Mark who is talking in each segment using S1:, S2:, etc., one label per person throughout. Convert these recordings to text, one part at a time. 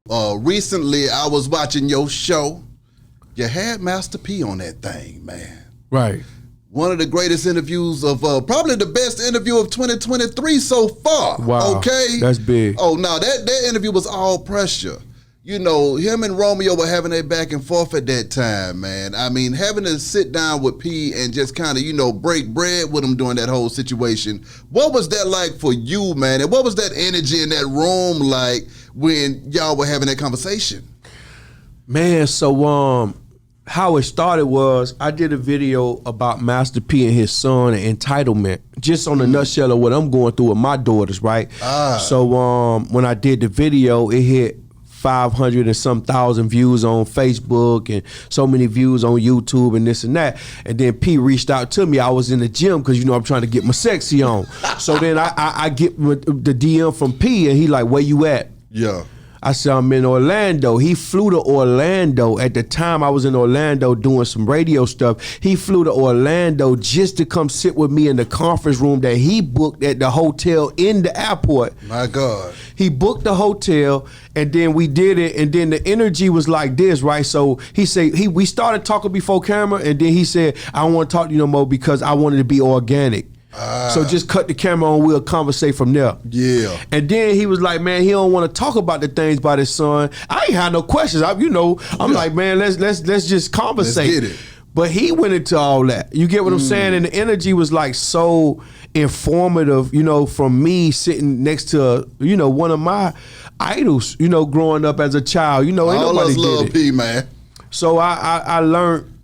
S1: Recently, I was watching your show. You had Master P on that thing, man.
S2: Right.
S1: One of the greatest interviews of, probably the best interview of 2023 so far.
S2: Wow.
S1: Okay?
S2: That's big.
S1: Oh, no, that interview was all pressure. You know, him and Romeo were having a back and forth at that time, man. I mean, having to sit down with P and just kind of, you know, break bread with him during that whole situation. What was that like for you, man? And what was that energy in that room like when y'all were having that conversation?
S2: Man, so how it started was I did a video about Master P and his son and entitlement, just on a nutshell of what I'm going through with my daughters, right? So when I did the video, it hit 500 and some thousand views on Facebook and so many views on YouTube and this and that. And then P reached out to me. I was in the gym because, you know, I'm trying to get my sexy on. So then I get the DM from P and he like, where you at?
S1: Yeah.
S2: I said, I'm in Orlando. He flew to Orlando. At the time, I was in Orlando doing some radio stuff. He flew to Orlando just to come sit with me in the conference room that he booked at the hotel in the airport.
S1: My God.
S2: He booked the hotel, and then we did it, and then the energy was like this, right? So he said, we started talking before camera, and then he said, I don't want to talk to you no more because I wanted to be organic. So just cut the camera on, we'll conversate from there.
S1: Yeah.
S2: And then he was like, man, he don't want to talk about the things about his son. I ain't had no questions. I'm like, man, let's just conversate.
S1: Let's get it.
S2: But he went into all that. You get what I'm saying? And the energy was like so informative, you know, from me sitting next to, you know, one of my idols, you know, growing up as a child. You know, ain't
S1: all
S2: nobody
S1: us love P, man.
S2: So I learned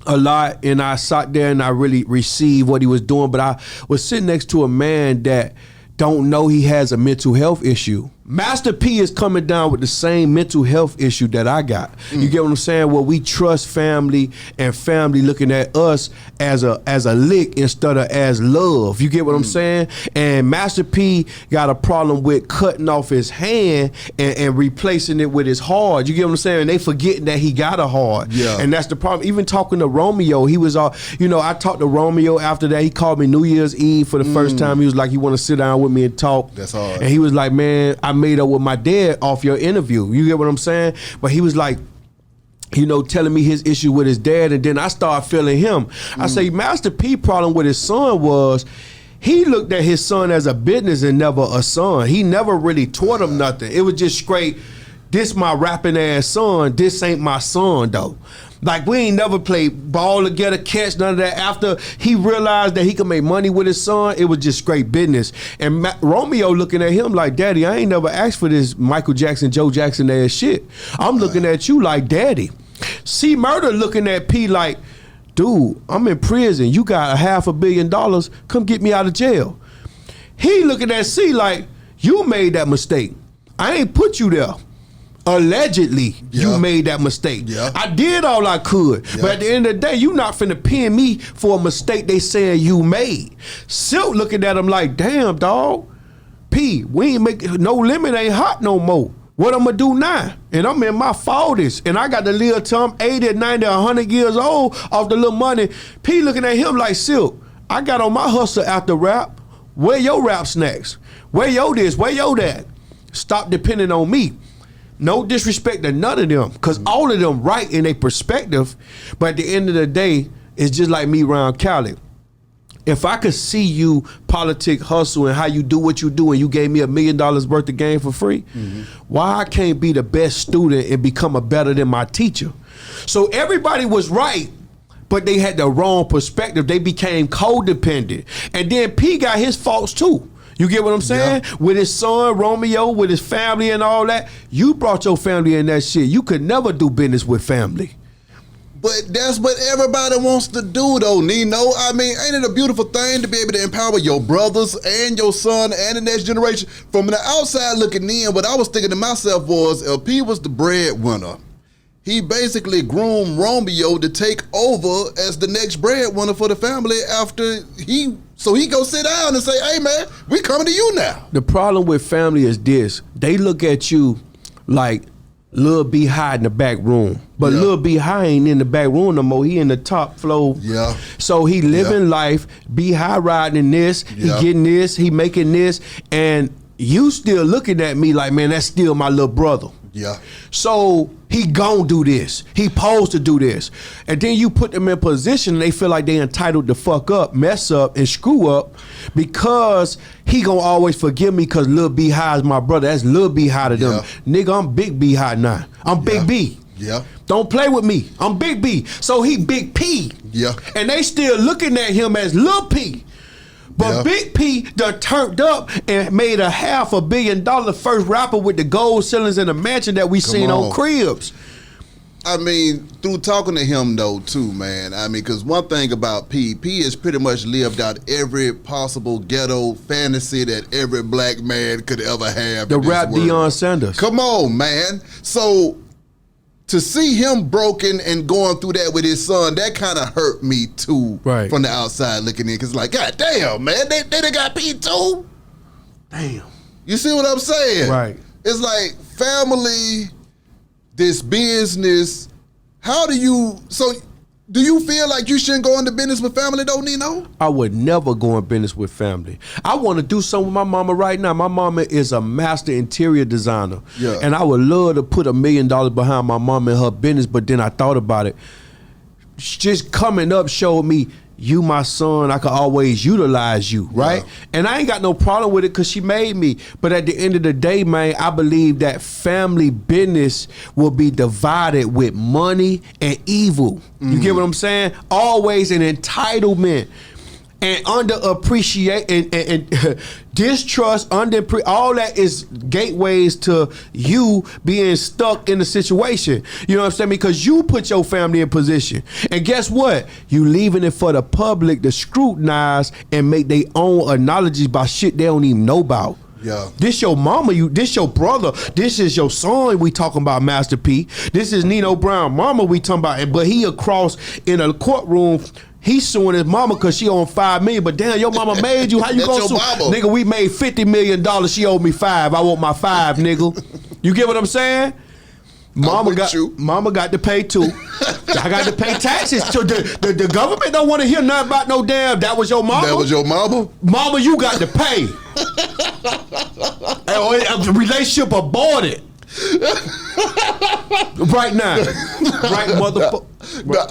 S2: a lot, and I sat there and I really received what he was doing. But I was sitting next to a man that don't know he has a mental health issue. Master P is coming down with the same mental health issue that I got. You get what I'm saying? Well, we trust family and family looking at us as a lick instead of as love. You get what I'm saying? And Master P got a problem with cutting off his hand and replacing it with his heart. You get what I'm saying? And they forgetting that he got a heart.
S1: Yeah.
S2: And that's the problem. Even talking to Romeo, he was all, you know, I talked to Romeo after that. He called me New Year's Eve for the first time. He was like, he want to sit down with me and talk.
S1: That's hard.
S2: And he was like, man, I made up with my dad off your interview. You get what I'm saying? But he was like, you know, telling me his issue with his dad, and then I started feeling him. I say, Master P problem with his son was he looked at his son as a business and never a son. He never really taught him nothing. It was just straight, this my rapping ass son, this ain't my son though. Like, we ain't never played ball together, catch, none of that. After he realized that he could make money with his son, it was just straight business. And Romeo looking at him like, Daddy, I ain't never asked for this Michael Jackson, Joe Jackson ass shit. I'm looking at you like Daddy. C Murder looking at P like, dude, I'm in prison. You got $500 million. Come get me out of jail. He looking at C like, you made that mistake. I ain't put you there. Allegedly, you made that mistake. Yeah. I did all I could. Yeah. But at the end of the day, you not finna pin me for a mistake they saying you made. Silk looking at him like, damn, dog. P, we ain't make, no limit ain't hot no more. What I'm gonna do now? And I'm in my 40s, and I got to live till I'm 80, 90, 100 years old off the little money. P looking at him like, Silk, I got on my hustle after rap. Where your rap snacks? Where your this? Where your that? Stop depending on me. No disrespect to none of them, because all of them right in their perspective, but at the end of the day, it's just like me around Cali. If I could see you politic hustle and how you do what you do, and you gave me $1 million worth of game for free, why I can't be the best student and become a better than my teacher? So everybody was right, but they had the wrong perspective. They became codependent. And then P got his faults too. You get what I'm saying? Yeah. With his son, Romeo, with his family and all that. You brought your family in that shit. You could never do business with family.
S1: But that's what everybody wants to do though, Nino. I mean, ain't it a beautiful thing to be able to empower your brothers and your son and the next generation? From the outside looking in, what I was thinking to myself was, if he was the breadwinner, he basically groomed Romeo to take over as the next breadwinner for the family after so he go sit down and say, hey man, we coming to you now.
S2: The problem with family is this. They look at you like Lil B high in the back room. But Lil B high ain't in the back room no more. He in the top floor.
S1: Yeah.
S2: So he living life, B high riding in this, he getting this, he making this, and you still looking at me like, man, that's still my little brother.
S1: Yeah.
S2: So he gon' do this. He supposed to do this. And then you put them in position and they feel like they entitled to fuck up, mess up, and screw up because he gonna always forgive me because Lil B High is my brother. That's Lil B High to them. Nigga, I'm Big B High now. I'm Big B.
S1: Yeah.
S2: Don't play with me. I'm Big B. So he Big P.
S1: Yeah.
S2: And they still looking at him as Lil P. But Big P done turned up and made a $500 million first rapper with the gold ceilings in the mansion that we seen on Cribs.
S1: I mean, through talking to him though too, man. I mean, because one thing about P has pretty much lived out every possible ghetto fantasy that every black man could ever have.
S2: The rap Deion Sanders.
S1: Come on, man. So to see him broken and going through that with his son, that kind of hurt me too,
S2: right,
S1: from the outside looking in. Because like, God damn, man, they done got P too?
S2: Damn.
S1: You see what I'm saying?
S2: Right.
S1: It's like family, this business. How do you, so do you feel like you shouldn't go into business with family though, Nino?
S2: I would never go in business with family. I want to do something with my mama right now. My mama is a master interior designer.
S1: Yeah.
S2: And I would love to put $1 million behind my mama in her business, but then I thought about it. Just coming up showed me, you my son, I could always utilize you, right? Yeah. And I ain't got no problem with it because she made me. But at the end of the day, man, I believe that family business will be divided with money and evil. You get what I'm saying? Always an entitlement and underappreciate and distrust, all that is gateways to you being stuck in the situation. You know what I'm saying? Because you put your family in position. And guess what? You leaving it for the public to scrutinize and make their own analogies about shit they don't even know about.
S1: Yeah.
S2: This your mama, this your brother, this is your son we talking about, Master P. This is Nino Brown mama we talking about. But he across in a courtroom, he's suing his mama because she owned $5 million. But damn, your mama made you. How you gonna sue? Nigga, we made $50 million. She owed me $5. I want my $5, nigga. You get what I'm saying? Mama got to pay too. I got to pay taxes. So the government don't want to hear nothing about no damn. That was your mama.
S1: That was your mama.
S2: Mama, you got to pay. A relationship aborted. Right now. Right, motherfucker.
S1: Right.